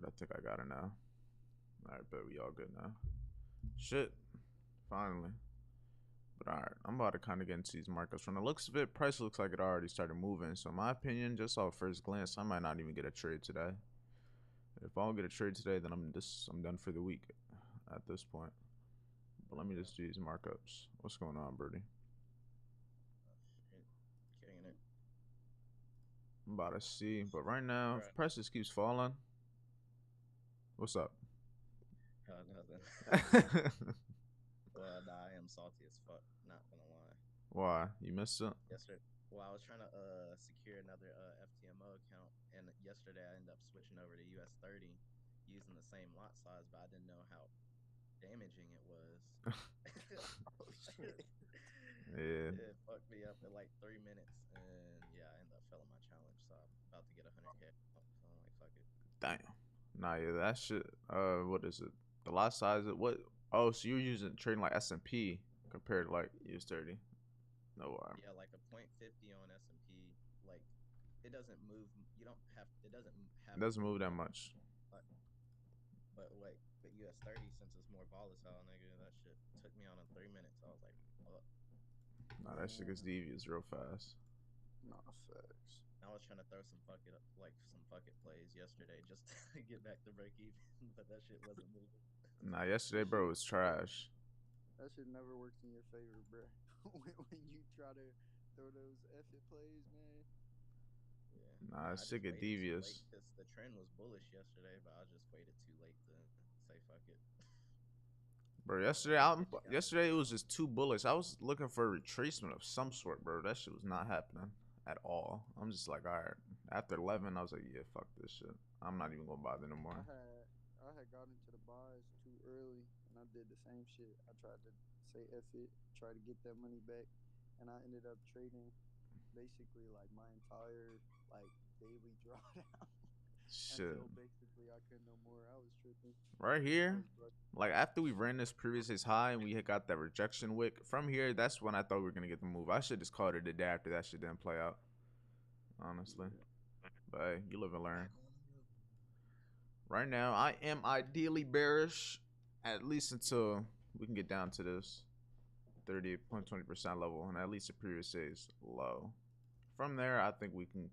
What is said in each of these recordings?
I think I got it now. Alright, bet we all good now. Shit. Finally. But alright, I'm about to kind of get into these markets. From the looks of it, price looks like it already started moving. So in my opinion, just off first glance, I might not even get a trade today. If I don't get a trade today, then I'm done for the week at this point. But let me just do these markups. What's going on, Birdie? Killing it. I'm about to see. But right now, if price just keeps falling, what's up? Nothing. Well, nah, I am salty as fuck. Not gonna lie. Why? You missed it? Yesterday, well, I was trying to secure another FTMO account, and yesterday I ended up switching over to US30 using the same lot size, but I didn't know how damaging it was. Oh, shit. Yeah. It fucked me up in like 3 minutes, and yeah, I ended up failing my challenge. So I'm about to get 100K. So I'm like, fuck it. Damn. Nah, yeah, that shit. What is it? The lot size. What? Oh, so you're using trading like S&P compared to like US30. No way. Yeah, like a point 0.50 on S&P, like it doesn't move. You don't have. It doesn't It have to doesn't move move that that much. much. But like with US30, since it's more volatile, nigga, that shit took me on in 3 minutes. I was like, fuck. Nah, that shit gets devious real fast. Nah, facts. I was trying to throw some fuck it up, like some fuck it plays yesterday, just to get back to break even, but that shit wasn't moving. Nah, yesterday, bro, was trash. That shit never works in your favor, bro. when you try to throw those effort plays, man. Yeah. Nah, it I shit just get waited too devious. late because the trend was bullish yesterday, but I just waited too late to say fuck it. Bro, yesterday it was just too bullish. I was looking for a retracement of some sort, bro. That shit was not happening at all. I'm just like, all right. After 11, I was like, yeah, fuck this shit. I'm not even gonna bother no more. I had got into the buys too early, and I did the same shit. I tried to say F it, try to get that money back, and I ended up trading basically like my entire like daily drawdown Shit. until basically I couldn't no more. I was tripping. Right here, like after we ran this previous high and we had got that rejection wick from here, that's when I thought we were gonna get the move. I should just called it a day after that shit didn't play out, honestly. But hey, you live and learn. Right now, I am ideally bearish, at least until we can get down to this 30.20% level, and at least the previous day is low. From there, I think we can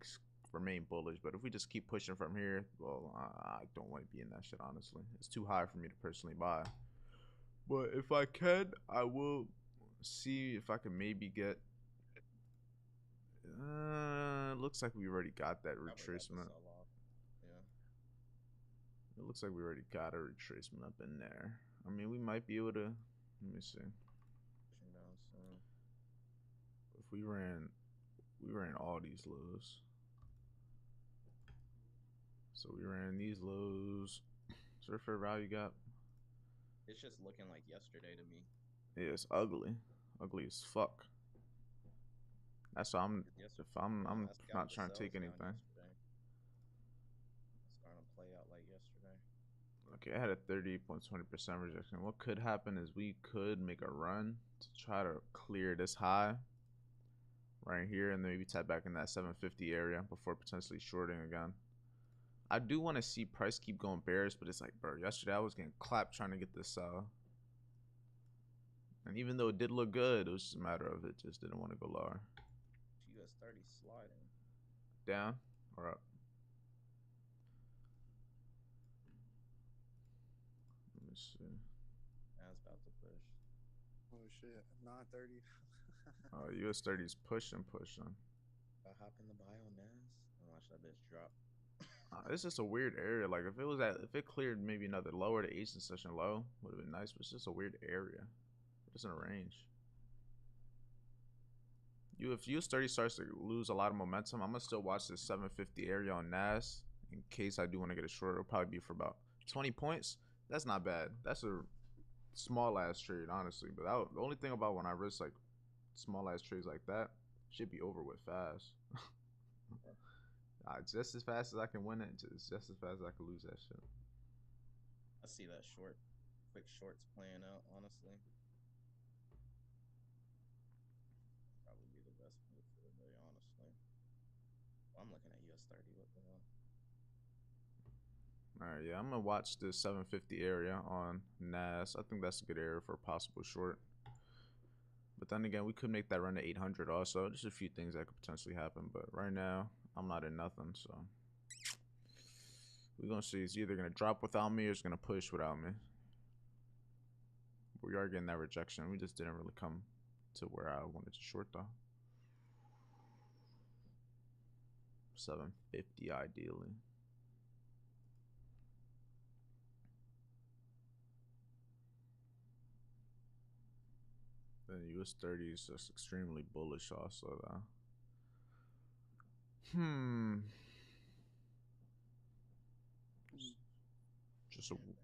remain bullish, but if we just keep pushing from here, well, I don't want to be in that shit, honestly. It's too high for me to personally buy. But if I can, I will see if I can maybe get. Looks like we already got that retracement. Yeah. It looks like we already got a retracement up in there. I mean, we might be able to. Let me see. If we ran all these lows. So we ran these lows. Is there a fair value gap? It's just looking like yesterday to me. Yeah, it's ugly. Ugly as fuck. That's why I'm not trying to take anything. It's starting to play out like yesterday. Okay, I had a 30.20% rejection. What could happen is we could make a run to try to clear this high right here and then maybe tap back in that 750 area before potentially shorting again. I do want to see price keep going bearish, but it's like, bro, yesterday I was getting clapped trying to get this and even though it did look good, it was just a matter of it just didn't want to go lower. US30 sliding. Down or up? Let me see. That's about to push. Oh shit, 930. Oh, US30 is pushing. I hop in the buy on NAS and watch that bitch drop. It's just a weird area. Like if it cleared maybe another lower, the Asian session low would have been nice, but it's just a weird area. It's in a range. If US30 starts to lose a lot of momentum, I'm gonna still watch this 750 area on NAS in case I do want to get a short. It'll probably be for about 20 points. That's not bad. That's a small ass trade, honestly. But the only thing about when I risk like small ass trades like that, should be over with fast. Just as fast as I can win it, just as fast as I can lose that shit. I see that quick shorts playing out, honestly. Probably be the best move for the day, honestly. Well, I'm looking at US30. What the hell? All right, yeah, I'm gonna watch the 750 area on NAS. I think that's a good area for a possible short. But then again, we could make that run to 800 also. There's a few things that could potentially happen, but right now I'm not in nothing, so we're gonna see. It's either gonna drop without me or it's gonna push without me. We are getting that rejection. We just didn't really come to where I wanted to short though. 750 ideally. Then US 30 is just extremely bullish also though.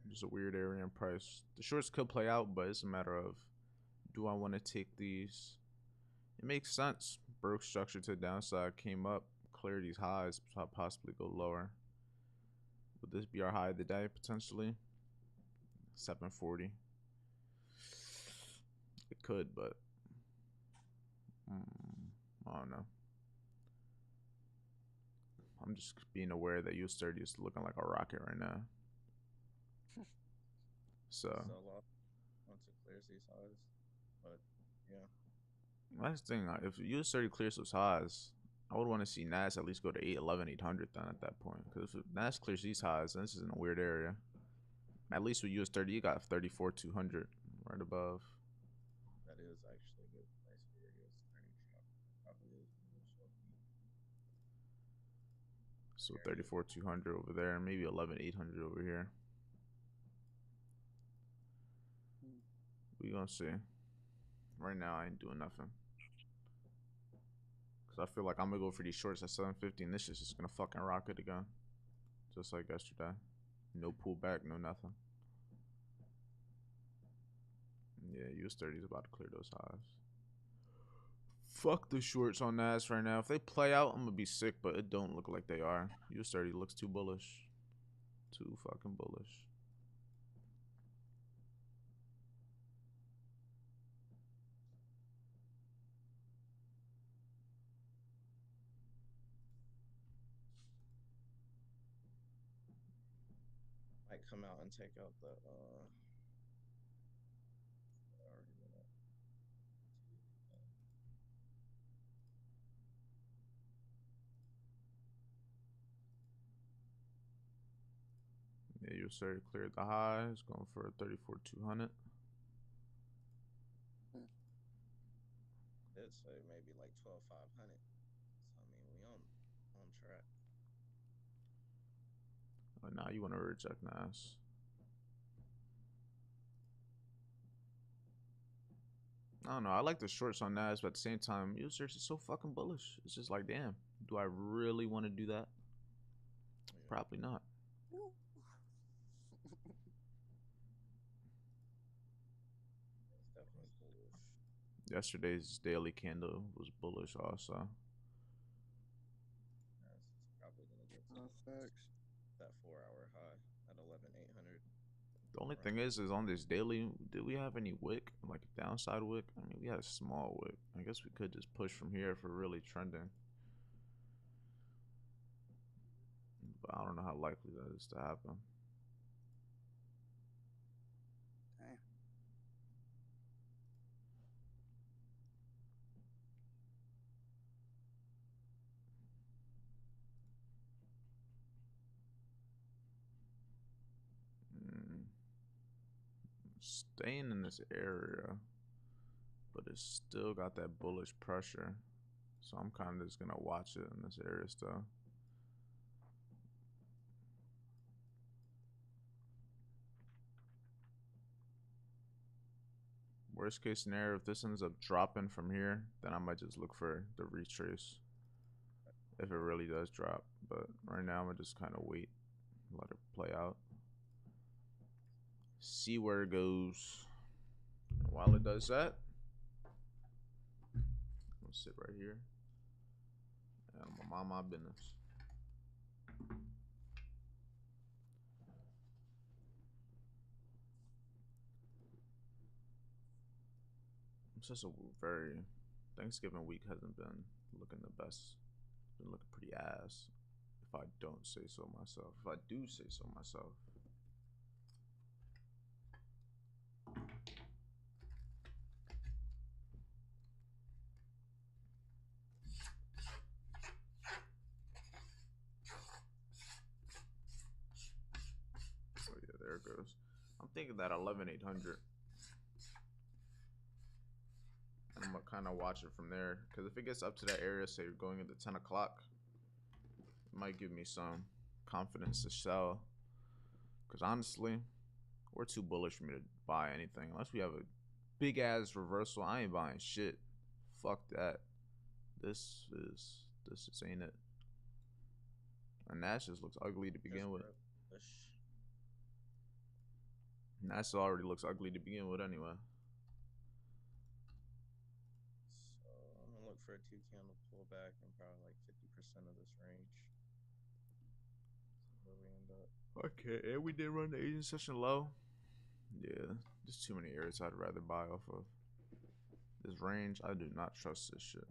Just a weird area in price. The shorts could play out, but it's a matter of, do I want to take these? It makes sense. Broke structure to the downside, came up, clear these highs, possibly go lower. Would this be our high of the day potentially? 740. It could, but I don't know. I'm just being aware that US 30 is looking like a rocket right now. So Sell off once it clears these highs, but yeah. last thing, if US 30 clears those highs, I would want to see NAS at least go to 811, 800 then at that point. Because if NAS clears these highs, then this is in a weird area. At least with US 30, you got 34, 200 right above. That is actually a good place for your US 30 shop. Probably is a good short beat. So 34, 200 over there, and maybe 11, 800 over here. We gonna see. Right now, I ain't doing nothing. Because I feel like I'm gonna go for these shorts at 750, and this is just gonna fucking rocket again. Just like yesterday. No pullback, no nothing. Yeah, US 30 is about to clear those highs. Fuck the shorts on NAS right now. If they play out, I'm gonna be sick, but it don't look like they are. US 30 looks too bullish. Too fucking bullish. Might come out and take out the Yeah, US 30 cleared the highs, going for a 34, 200. Did say maybe like 12,500. So I mean, we on track. Oh, now you want to reject NAS. I don't know. I like the shorts on NAS, but at the same time, users is so fucking bullish. It's just like, damn, do I really want to do that? Yeah. Probably not. It's definitely bullish. Yesterday's daily candle was bullish also. It's probably gonna get to that 4-hour high at 11,800. The only thing is on this daily, did we have any wick? Like a downside wick? I mean, we had a small wick. I guess we could just push from here if we're really trending. But I don't know how likely that is to happen. Damn. Staying in this area, but it's still got that bullish pressure. So I'm kind of just going to watch it in this area still. Worst case scenario, if this ends up dropping from here, then I might just look for the retrace if it really does drop. But right now, I'm going to just kind of wait, let it play out, see where it goes. And while it does that, I'm going to sit right here and I'm going to mind my business. It's just a very, Thanksgiving week hasn't been looking the best. It's been looking pretty ass. If I don't say so myself. If I do say so myself. So yeah, there it goes. I'm thinking that 11,800. And I'm gonna kind of watch it from there. Because if it gets up to that area, say you're going into 10 o'clock, it might give me some confidence to sell. Because honestly, we're too bullish for me to buy anything. Unless we have a big ass reversal, I ain't buying shit. Fuck that. This just ain't it. And that just looks ugly to begin with. Nash already looks ugly to begin with anyway. So I'm gonna look for a 2 candle pullback in probably like 50% of this range. Where we end up. Okay, and we did run the Asian session low. Yeah, there's too many areas I'd rather buy off of. This range, I do not trust this shit.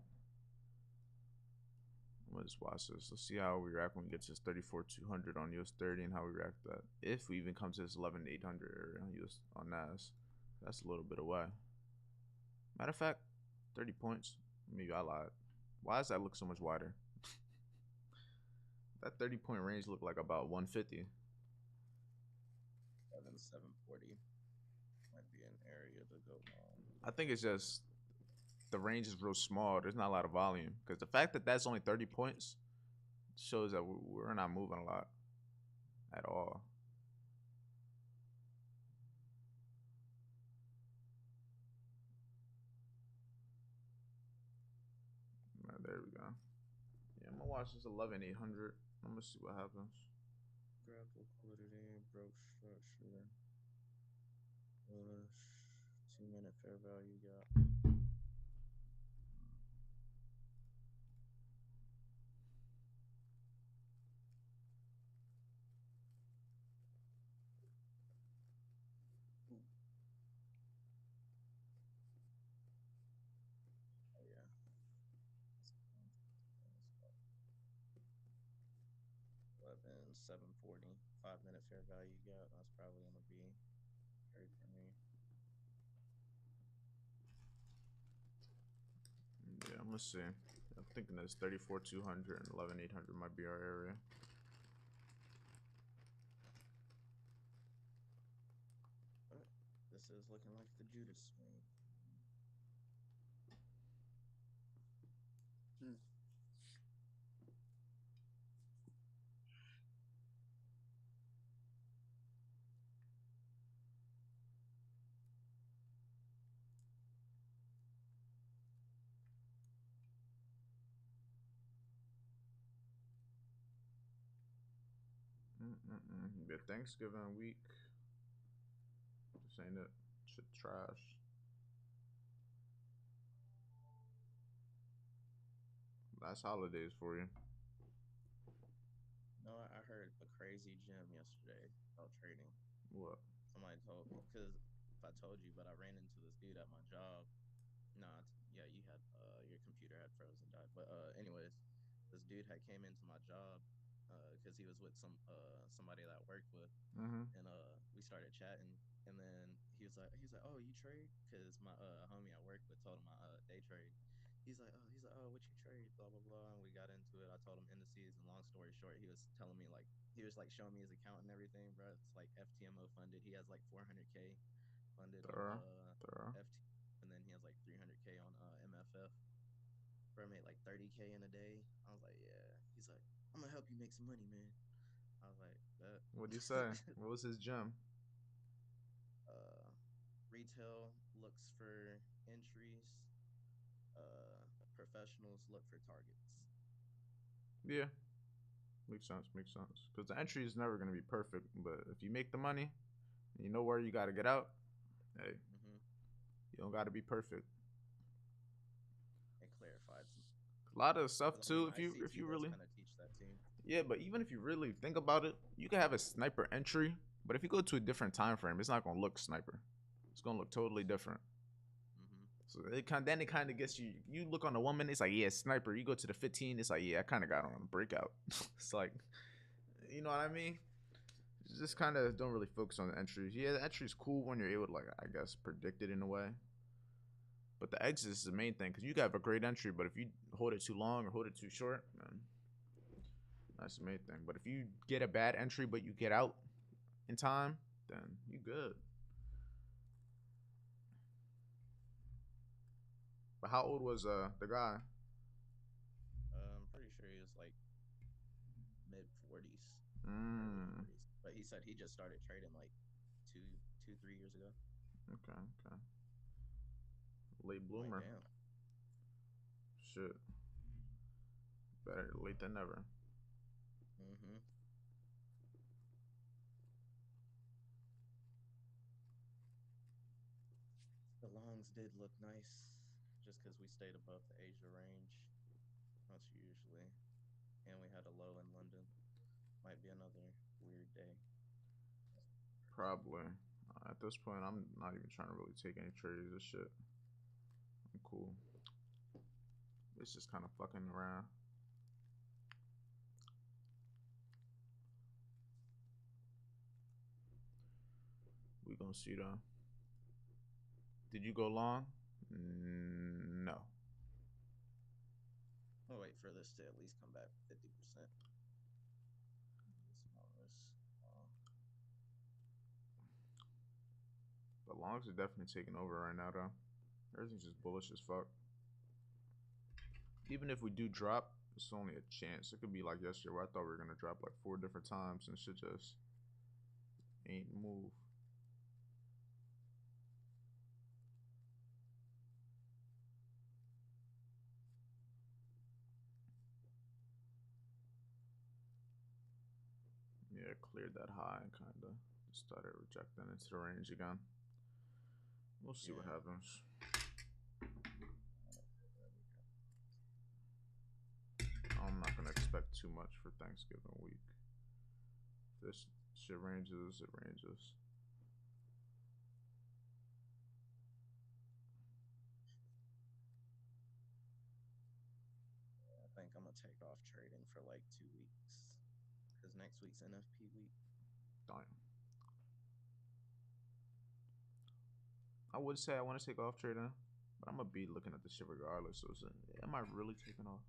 I'm gonna just watch this. Let's see how we react when we get to this 34,200 on US 30 and how we react to that. If we even come to this 11,800 area on US on NAS, that's a little bit away. Matter of fact, 30 points. Maybe I lied. Why does that look so much wider? That 30-point range looked like about 150. 740 might be an area to go long. I think it's just the range is real small. There's not a lot of volume because the fact that that's only 30 points shows that we're not moving a lot at all. Right, there we go. Yeah, I'm gonna watch this 11,800. I'm gonna see what happens. Grab liquidity, broke structure, bullish, 2-minute fair value gap. Oh yeah. 740, 5-minute fair value gap. That's probably gonna be great for me. Yeah, I'm gonna see. I'm thinking this 34,200 and 11,800 might be our area. But this is looking like the Judas swing. Yeah, Thanksgiving week. This ain't it. Shit trash. That's holidays for you. No, I heard a crazy gem yesterday about trading. What? Somebody told me, because if I told you, but I ran into this dude at my job. Nah, yeah, you had your computer had frozen died. But anyways, this dude had came into my job because he was with somebody that I worked with, and we started chatting. And then he's like, oh, you trade? Because my homie I worked with told him I day trade. He's like, oh, what you trade? Blah blah blah. And we got into it. I told him indices, and long story short, he was telling me like he was like showing me his account and everything, bro. It's like FTMO funded. He has like 400K funded on FT, and then he has like 300K on MFF. Bro made like 30K in a day. I was like, yeah. He's like, I'm gonna help you make some money, man. I was like, that. What'd you say? What was his gem? Retail looks for entries. Professionals look for targets. Yeah, makes sense. Makes sense. Because the entry is never gonna be perfect, but if you make the money, and you know where you gotta get out. Hey, you don't gotta be perfect. It clarified a lot of stuff too. I mean, If you really kind of teach that too. Yeah, but even if you really think about it, you can have a sniper entry, but if you go to a different time frame, it's not gonna look sniper. It's gonna look totally different. So it kind of gets you. You look on a woman, it's like, yeah, sniper. You go to the 15, it's like, yeah, I kind of got on a breakout. It's like, you know what I mean? Just kind of don't really focus on the entries. Yeah, the entry's cool when you're able to, like, I guess, predict it in a way. But the exit is the main thing because you got a great entry, but if you hold it too long or hold it too short, man, that's the main thing. But if you get a bad entry but you get out in time, then you good. But how old was the guy? I'm pretty sure he was like mid 40s, early Mm, 40s. But he said he just started trading like two, 3 years ago. okay, okay. Late I'm like, bloomer. damn. Shit. Better late than never. Mm-hmm. The longs did look nice, just because we stayed above the Asia range. That's usually, and we had a low in London. Might be another weird day. Probably. At this point, I'm not even trying to really take any trades or shit. I'm cool. It's just kind of fucking around. We gonna see though. Did you go long? No. I'll wait for this to at least come back 50%. The longs are definitely taking over right now though. Everything's just bullish as fuck. Even if we do drop, it's only a chance. It could be like yesterday where I thought we were gonna drop like 4 different times and shit just ain't move. Yeah, cleared that high and kinda just started rejecting into the range again. We'll see what happens. I'm not gonna expect too much for Thanksgiving week. This shit ranges, it ranges. I think I'm gonna take off trading for like 2 weeks, because next week's NFP week. Damn. I would say I want to take off trading, but I'm gonna be looking at the shit regardless. So am I really taking off?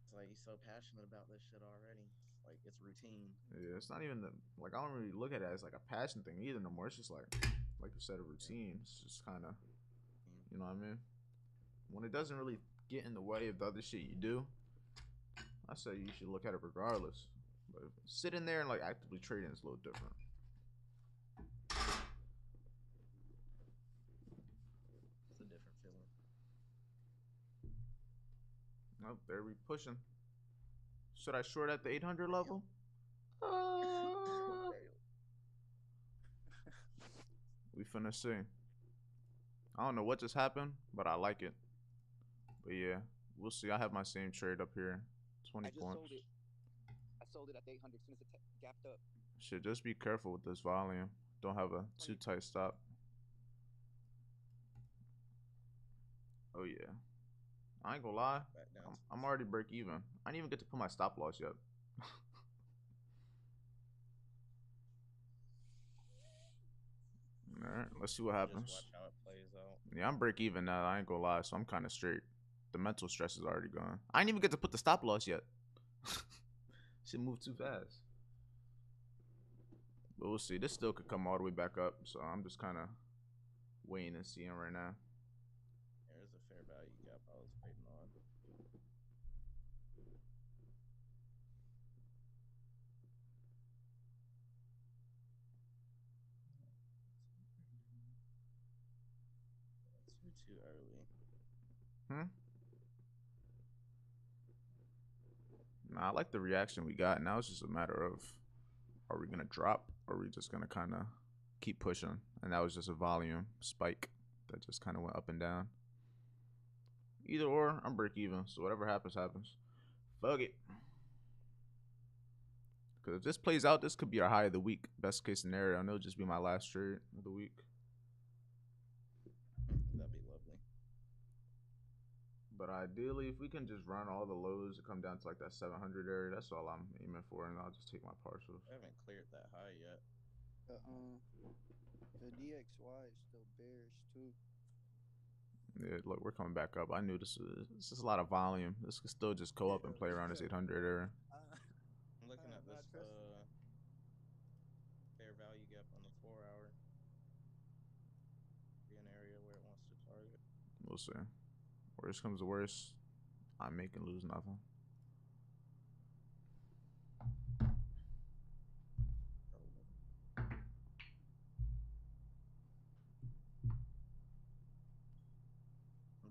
It's like you're so passionate about this shit already. Like it's routine. Yeah, it's not even like I don't really look at it as like a passion thing either no more. It's just like you said, a routine. It's just kind of, you know what I mean? When it doesn't really get in the way of the other shit you do, I say you should look at it regardless. But sitting there and like actively trading is a little different. It's a different feeling. Oh, there we pushing. Should I short at the 800 level? We finna see. I don't know what just happened, but I like it. But yeah, we'll see. I have my same trade up here. 20 points. Sold it. I sold it at 800 as soon as it gapped up. Shit, just be careful with this volume. Don't have a too tight stop. Oh yeah. I ain't gonna lie. I'm already break even. I didn't even get to put my stop loss yet. Alright, let's see what happens. Just watch how it plays out. Yeah, I'm break even now. I ain't gonna lie, so I'm kind of straight. The mental stress is already gone. I didn't even get to put the stop loss yet. Shit moved too fast. But we'll see. This still could come all the way back up, so I'm just kind of waiting and seeing right now. There's a fair value gap I was waiting on. Too early. Nah, I like the reaction we got. Now it's just a matter of, are we gonna drop or are we just gonna kind of keep pushing? And that was just a volume spike that just kind of went up and down. Either or, I'm break even. So whatever happens, happens. Fuck it. Because if this plays out, this could be our high of the week. Best case scenario. And it'll just be my last trade of the week. That'd be lovely. But ideally, if we can just run all the lows and come down to like that 700 area, that's all I'm aiming for, and I'll just take my partials. I haven't cleared that high yet. The DXY is still bearish too. Yeah, look, we're coming back up. I knew this is a lot of volume. This could still just go up and play around this 800 area. I'm looking at this Not fair value gap on the 4 hour. Be an area where it wants to target. We'll see. Worst comes to worst, I'm making lose nothing. I'm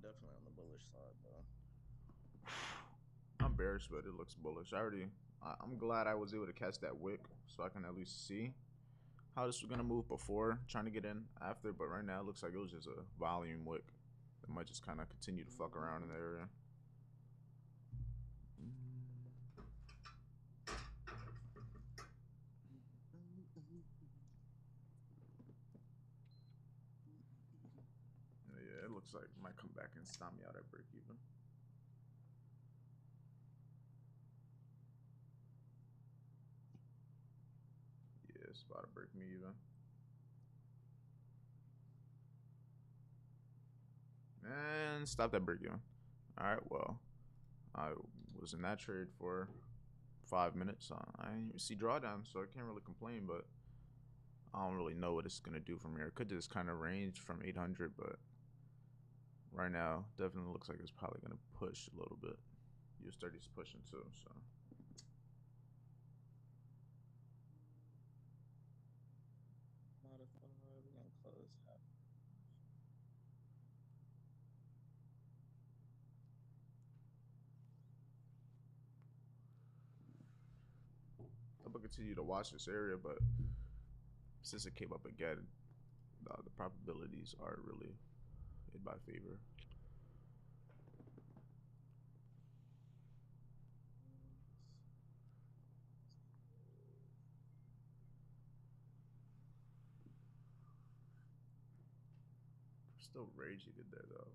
definitely on the bullish side, though. I'm bearish, but it looks bullish. I'm glad I was able to catch that wick, so I can at least see how this was gonna move before trying to get in after. But right now, it looks like it was just a volume wick. It might just kind of continue to fuck around in the area. Yeah, it looks like it might come back and stop me out at break even. Yeah, it's about to break me even. And stop that break even. Alright, well, I was in that trade for 5 minutes. I didn't even see drawdown, so I can't really complain, but I don't really know what it's going to do from here. It could just kind of range from 800, but right now, definitely looks like it's probably going to push a little bit. US30 is pushing too, so. Modify, we're going to close half. I'm going to continue to watch this area, but since it came up again, the probabilities are really in my favor. Still raging in there though.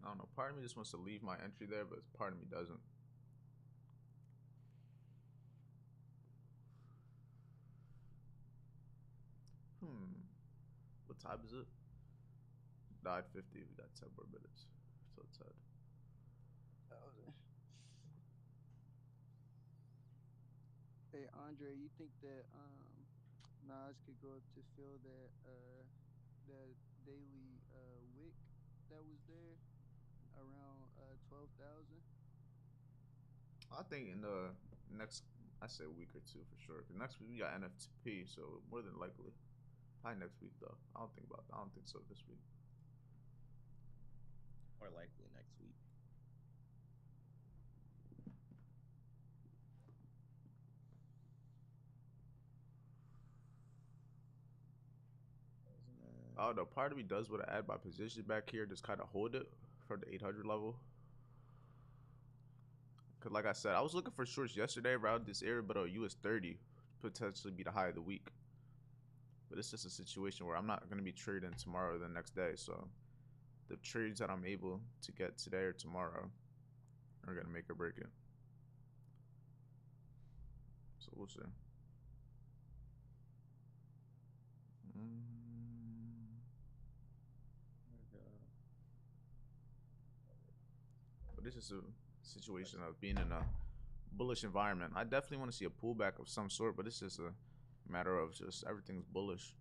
I don't know. Part of me just wants to leave my entry there, but part of me doesn't. What time is it? 9:50. We got 10 more minutes. So it's sad. Hey Andre, you think that Nas could go up to fill that that daily wick that was there around 12,000? I think in the next, I say a week or two for sure. The next week we got NFTP, so more than likely. Probably next week though. I don't think so this week. Or likely next week. I don't know. Part of me does want to add my position back here, just kind of hold it for the 800 level. Cause like I said, I was looking for shorts yesterday around this area, but US30 potentially be the high of the week. But it's just a situation where I'm not gonna be trading tomorrow or the next day, so the trades that I'm able to get today or tomorrow are gonna make or break it. So we'll see. But this is a situation of being in a bullish environment. I definitely want to see a pullback of some sort, but it's just a matter of just everything's bullish.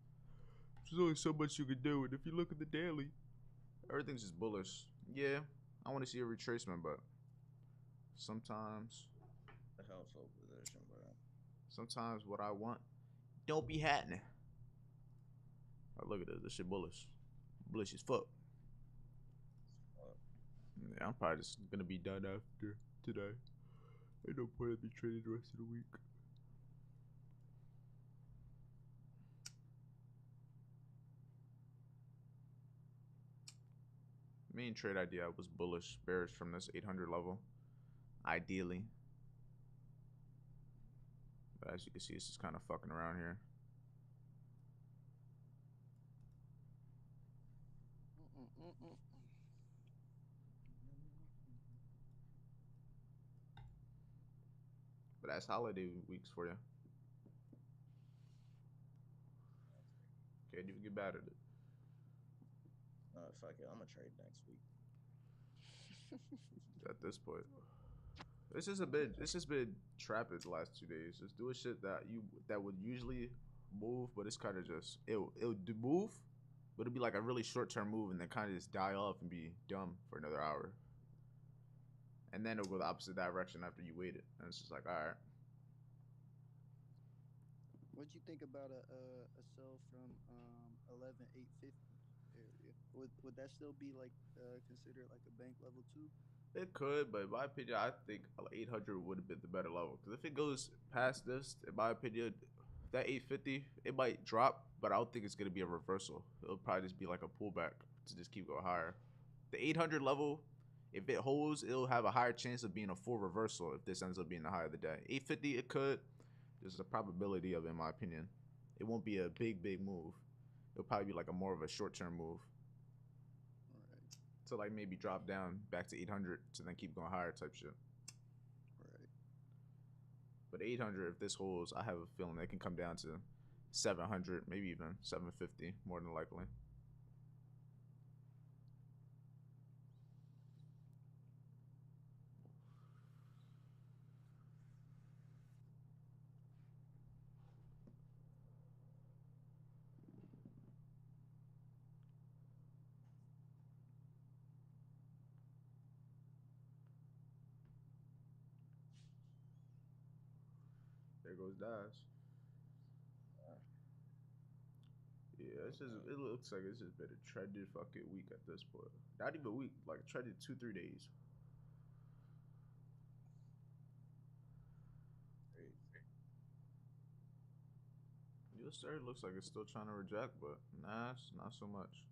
There's only so much you can do, and if you look at the daily, everything's just bullish. Yeah, I want to see a retracement, but sometimes The helpful position, bro. Sometimes what I want don't be happening. Oh, look at this. This shit bullish. Bullish as fuck. Yeah, I'm probably just gonna be done after today. Ain't no point in me trading the rest of the week. Main trade idea was bullish, bearish from this 800 level, ideally. But as you can see, it's just kind of fucking around here. Mm-mm-mm. But that's holiday weeks for you. Can't even get bad at it. Fuck it. I'm gonna trade next week. At this point, it's just been trapping the last 2 days. Just doing shit that would usually move, but it's kind of just it'll do move, but it'll be like a really short term move and then kind of just die off and be dumb for another hour, and then it'll go the opposite direction after you wait it, and it's just like all right. What'd you think about a sell from 11,850 area? Would that still be like considered like a bank level two? It could, but in my opinion, I think 800 would have been the better level. Because if it goes past this, in my opinion, that 850, it might drop, but I don't think it's going to be a reversal. It'll probably just be like a pullback to just keep going higher. The 800 level, if it holds, it'll have a higher chance of being a full reversal if this ends up being the high of the day. 850, it could. There's a probability of it, in my opinion. It won't be a big move. It'll probably be like a more of a short term move Right, to like maybe drop down back to 800 to then keep going higher type shit. right. But 800, if this holds, I have a feeling it can come down to 700, maybe even 750, more than likely. There goes Dash. Yeah, it's just it looks like it's just been a trended fucking week at this point. Not even a week, like trended 2-3 days. Your sir looks like it's still trying to reject, but nah, it's not so much.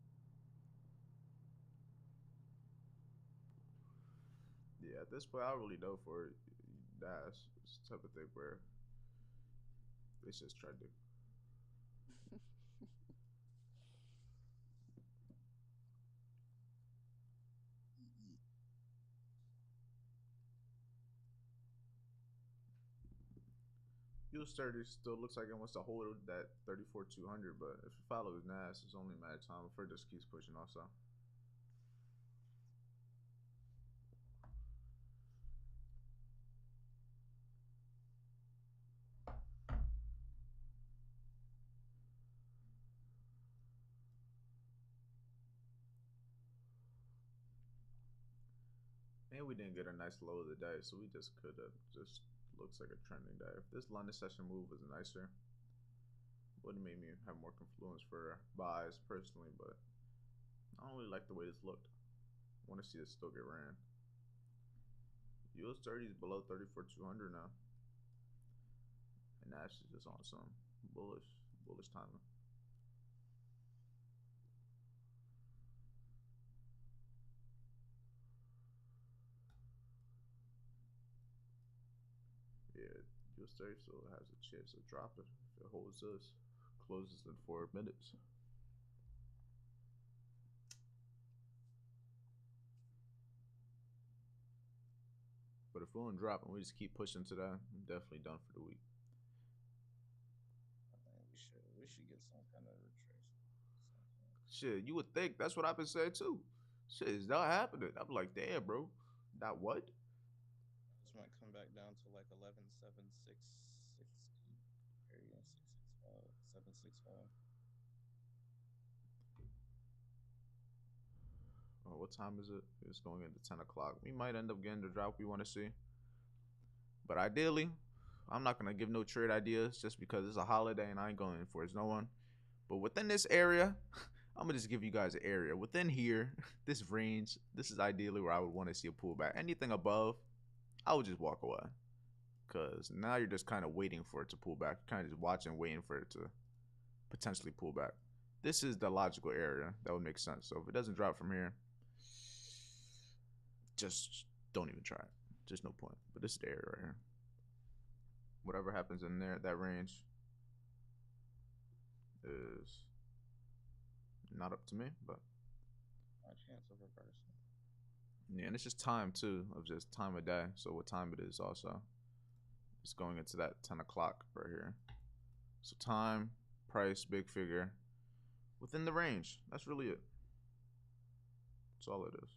Yeah, at this point, I really know for it. Dash, it's the type of thing where it's just trending. Your sturdy still looks like it wants to hold that 34,200, but if it follows Nas, it's only a matter of time before it just keeps pushing also. And we didn't get a nice low of the day, so we just could have just looks like a trending day. If this London session move was nicer, would have made me have more confluence for buys personally, but I don't really like the way this looked. I want to see this still get ran. US 30 is below 34,200 now, and Nash is just on some bullish timing. Yeah, US 30 still has a chance of dropping if it holds this. Closes in 4 minutes. But if we don't drop and we just keep pushing to that, I'm definitely done for the week. I think we should get some kind of retracement. Shit, you would think that's what I've been saying too. Shit is not happening. I'm like, damn, bro. Not what? This might come back down to like 11,760 area 665 765. Oh, what time is it? It's going into 10 o'clock. We might end up getting the drop we want to see. But ideally, I'm not going to give no trade ideas just because it's a holiday and I ain't going for it. No one. But within this area, I'm going to just give you guys an area. Within here, this range, this is ideally where I would want to see a pullback. Anything above, I would just walk away. Because now you're just kind of waiting for it to pull back. Kind of just watching, waiting for it to potentially pull back. This is the logical area that would make sense. So if it doesn't drop from here, just don't even try it. Just no point. But this is the area right here. Whatever happens in there, that range is not up to me, but cancel reversal. Yeah, and it's just time too, of just time of day. So what time it is also. It's going into that 10 o'clock right here. So time, price, big figure, within the range. That's really it. That's all it is.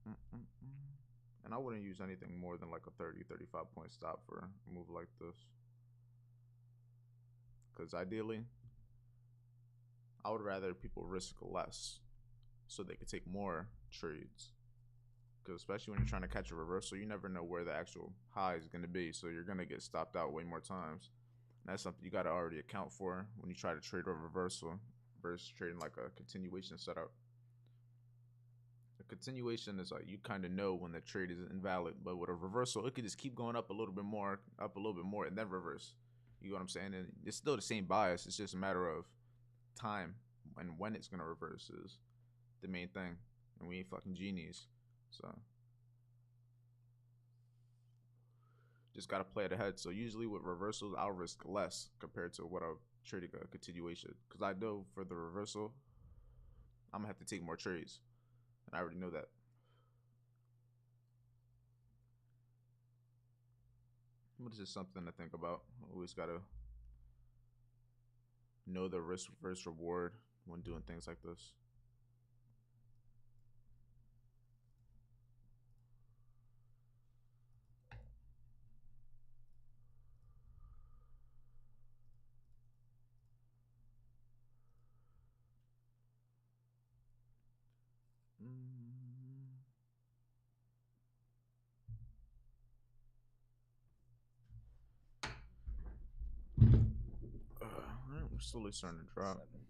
Mm-mm-mm. And I wouldn't use anything more than like a 30, 35 point stop for a move like this. Because ideally, I would rather people risk less so they could take more trades. Because especially when you're trying to catch a reversal, you never know where the actual high is going to be. So you're going to get stopped out way more times. And that's something you got to already account for when you try to trade a reversal versus trading like a continuation setup. A continuation is like you kind of know when the trade is invalid, but with a reversal, it could just keep going up a little bit more, up a little bit more, and then reverse. You know what I'm saying? And it's still the same bias. It's just a matter of time and when it's gonna reverse is the main thing. And we ain't fucking genies, so just gotta play it ahead. So usually with reversals, I'll risk less compared to what I'll trading a continuation, because I know for the reversal, I'm gonna have to take more trades, and I already know that. But it's just something to think about. Always gotta know the risk versus reward when doing things like this. Mm. Alright, we're slowly starting to drop. 70.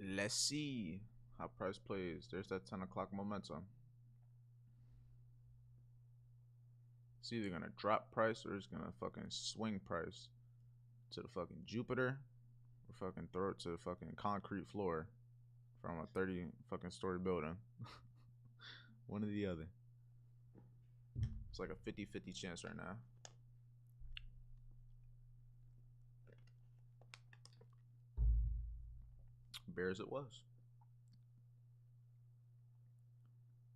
Let's see how price plays. There's that 10 o'clock momentum. It's either gonna drop price or it's gonna fucking swing price to the fucking Jupiter or fucking throw it to the fucking concrete floor from a 30 fucking story building. One or the other. It's like a 50-50 chance right now. Bears it was.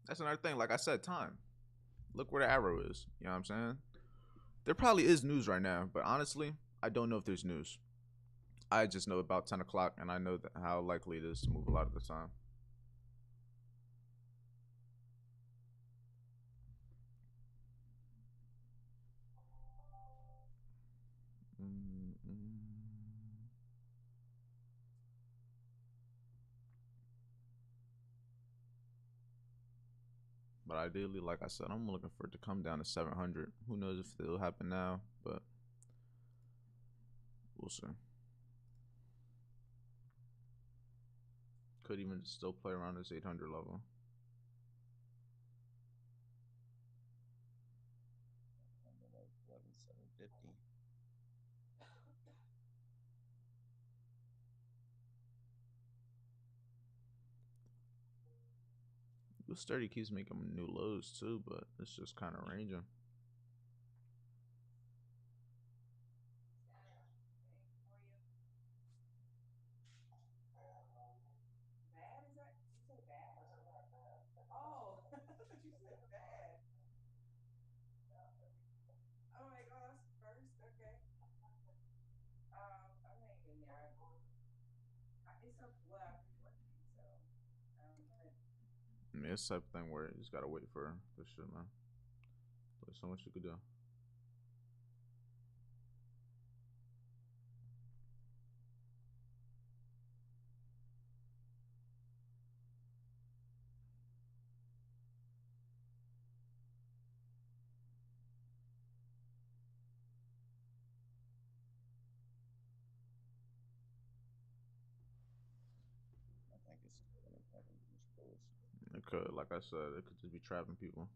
That's another thing. Like I said, time. Look where the arrow is. You know what I'm saying? There probably is news right now, but honestly, I don't know if there's news. I just know about 10 o'clock, and I know that how likely it is to move a lot of the time. Mm-mm. But ideally, like I said, I'm looking for it to come down to 700. Who knows if it'll happen now, but we'll see. Could even still play around this 800 level. Like 11,750. Blue Sturdy keeps making new lows too, but it's just kind of ranging. It's type of thing where you just gotta wait for shit, man. There's so much you could do. I think it's still gonna happen to this bullshit. It could, like I said, it could just be trapping people.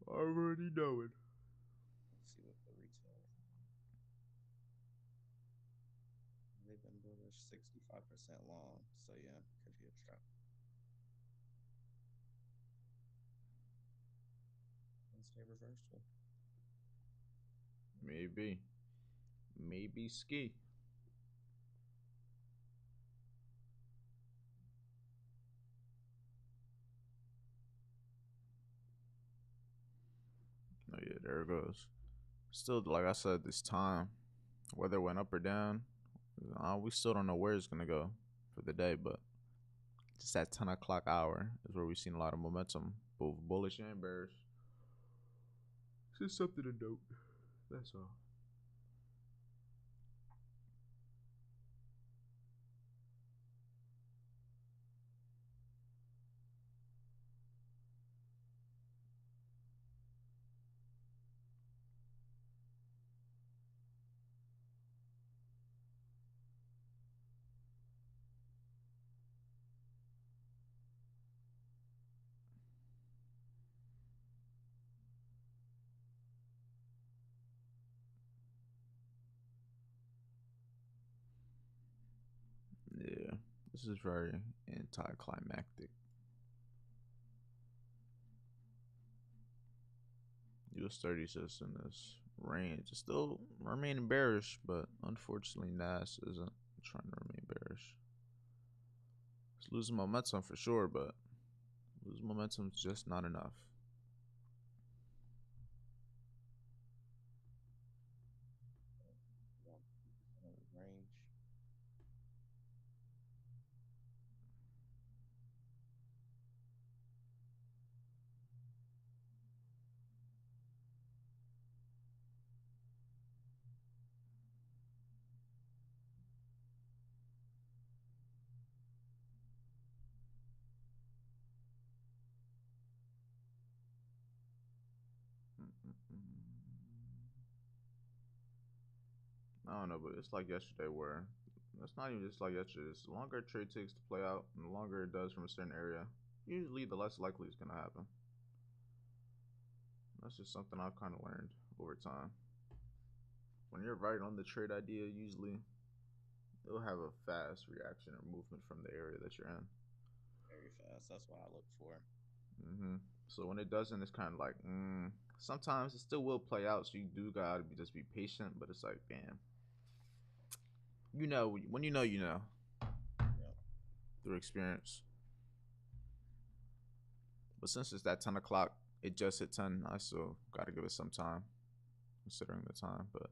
Already knowing. Let's see what the retail. They've been bullish 65% long, so yeah, could be a trap. Wednesday reversal. Maybe. Maybe ski. Oh yeah, there it goes. Still, like I said, this time, whether it went up or down, we still don't know where it's gonna go for the day. But just that 10 o'clock hour is where we've seen a lot of momentum, both bullish and bearish. It's just something to note. That's all. Yeah, this is very anticlimactic. US 30 says in this range is still remaining bearish, but unfortunately NAS isn't trying to remain bearish. It's losing momentum for sure, but losing momentum is just not enough. Range. I don't know, but it's like yesterday where it's not even just like yesterday. It's the longer a trade takes to play out and the longer it does from a certain area, usually the less likely it's gonna happen. That's just something I've kind of learned over time. When you're right on the trade idea, usually it'll have a fast reaction or movement from the area that you're in. Very fast. That's what I look for. So when it doesn't, it's kind of like, sometimes it still will play out. So you do gotta just be patient. But it's like, damn, when you know, Yeah. through experience. But since it's that 10 o'clock, it just hit 10. I still gotta give it some time, considering the time. But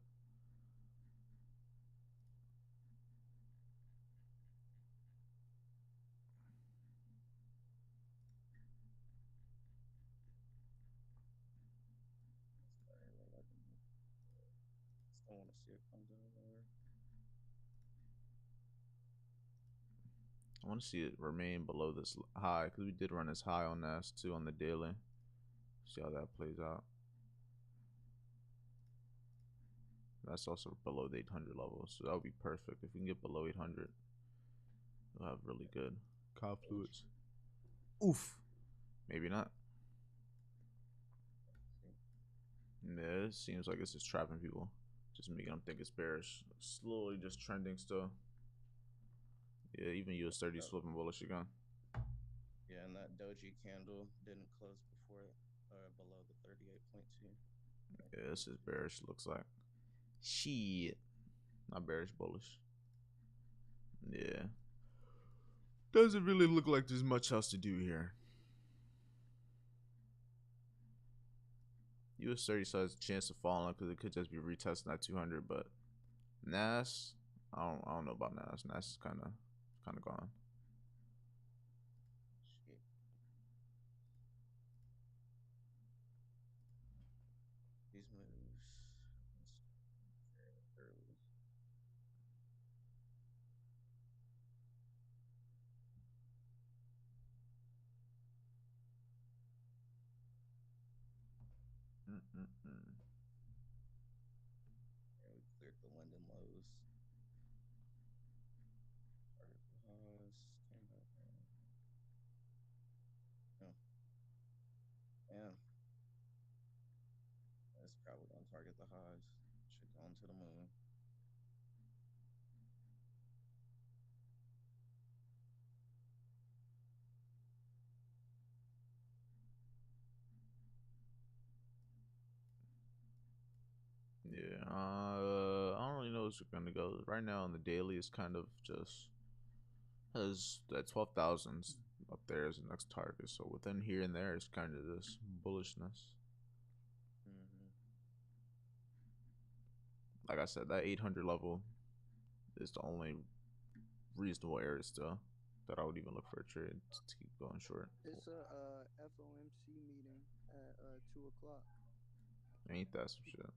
Still want to see it come down lower. I want to see it remain below this high because we did run this high on NAS too on the daily. See how that plays out. That's also below the 800 level, so that would be perfect. If we can get below 800, we'll have really good confluence. Oof. Maybe not. Yeah, it seems like it's just trapping people. Just making them think it's bearish. Slowly just trending still. Yeah, even US 30 is flipping bullish again. Yeah, and that doji candle didn't close before below the 38.2. Yeah, this is bearish, looks like. Shit. Not bearish, bullish. Yeah. Doesn't really look like there's much else to do here. US 30 still has a chance of falling because it could just be retesting that 200, but NAS, I don't know about NAS. NAS is kind of gone. these moves fairly early. Yeah, we cleared the Linden lows. Target the highs. Came back in. Oh, yeah. It's probably gonna target the highs. Should go into the moon. Yeah, I don't really know what's gonna go. Right now on the daily, it's kind of just has that 12,000 up there as the next target. So within here and there, it's kind of this bullishness. Mm-hmm. Like I said, that 800 level is the only reasonable area still that I would even look for a trade to keep going short. It's a FOMC meeting at 2 o'clock. Ain't that some shit?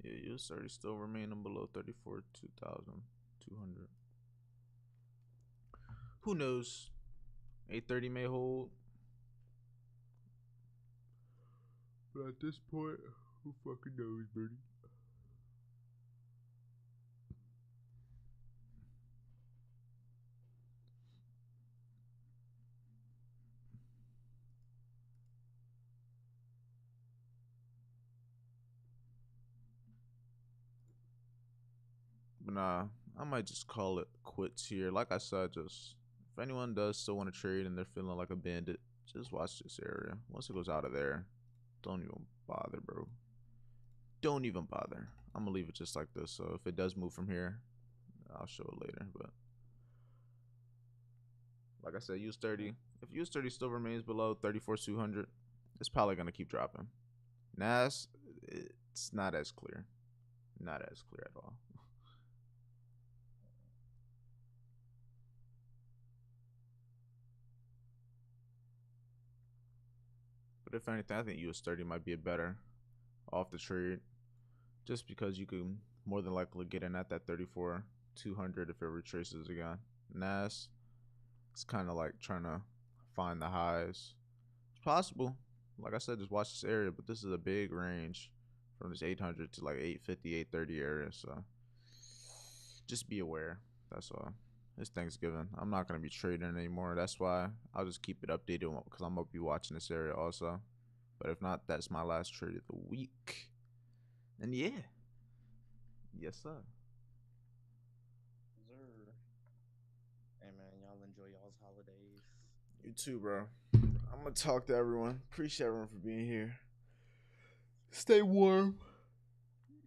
Yeah, US30 still remaining below 34,200. Who knows? 830 may hold. But at this point, who fucking knows, Birdie? But nah, I might just call it quits here. Like I said, just if anyone does still want to trade and they're feeling like a bandit, just watch this area. Once it goes out of there, don't even bother, bro. Don't even bother. I'm gonna leave it just like this. So if it does move from here, I'll show it later. But like I said, use 30. If use 30 still remains below 34,200, it's probably gonna keep dropping. Nas, it's not as clear. Not as clear at all. But if anything, I think US30 might be a better off the trade, just because you can more than likely get in at that 34,200 if it retraces again. Nas, it's kind of like trying to find the highs. It's possible. Like I said, just watch this area, but this is a big range from this 800 to like 850, 830 area. So just be aware. That's all. It's Thanksgiving. I'm not gonna be trading anymore. That's why I'll just keep it updated because I'm gonna be watching this area also. But if not, that's my last trade of the week. And yeah, yes sir. Sir. Hey man, y'all enjoy y'all's holidays. You too, bro. I'm gonna talk to everyone. Appreciate everyone for being here. Stay warm.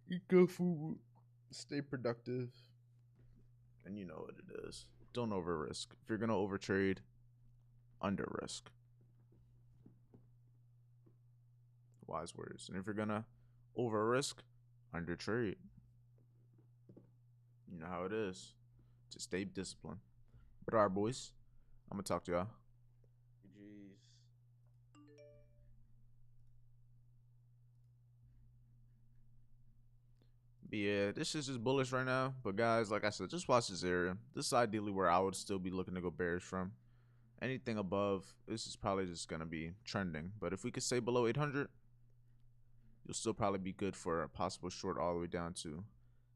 Eat good food. Stay productive. And you know what it is. Don't over risk. If you're gonna overtrade, under risk. Wise words. And if you're gonna over risk, under trade. You know how it is. Just stay disciplined. But alright, boys. I'm gonna talk to y'all. GG's. But yeah, this is just bullish right now. But guys, like I said, just watch this area. This is ideally where I would still be looking to go bearish from. Anything above, this is probably just gonna be trending. But if we could stay below 800, you'll still probably be good for a possible short all the way down to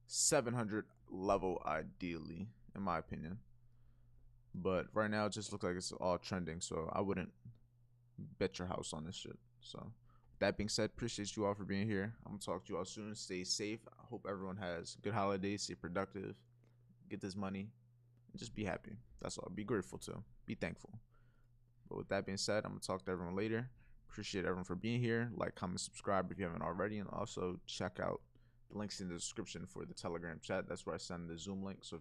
700 level, ideally, in my opinion. But right now, it just looks like it's all trending. So I wouldn't bet your house on this shit. So that being said, appreciate you all for being here. I'm gonna talk to you all soon. Stay safe. I hope everyone has good holidays. Stay productive. Get this money. And just be happy. That's all. Be grateful too. Be thankful. But with that being said, I'm gonna talk to everyone later. Appreciate everyone for being here. Like, comment, subscribe if you haven't already, and also check out the links in the description for the Telegram chat. That's where I send the Zoom link. So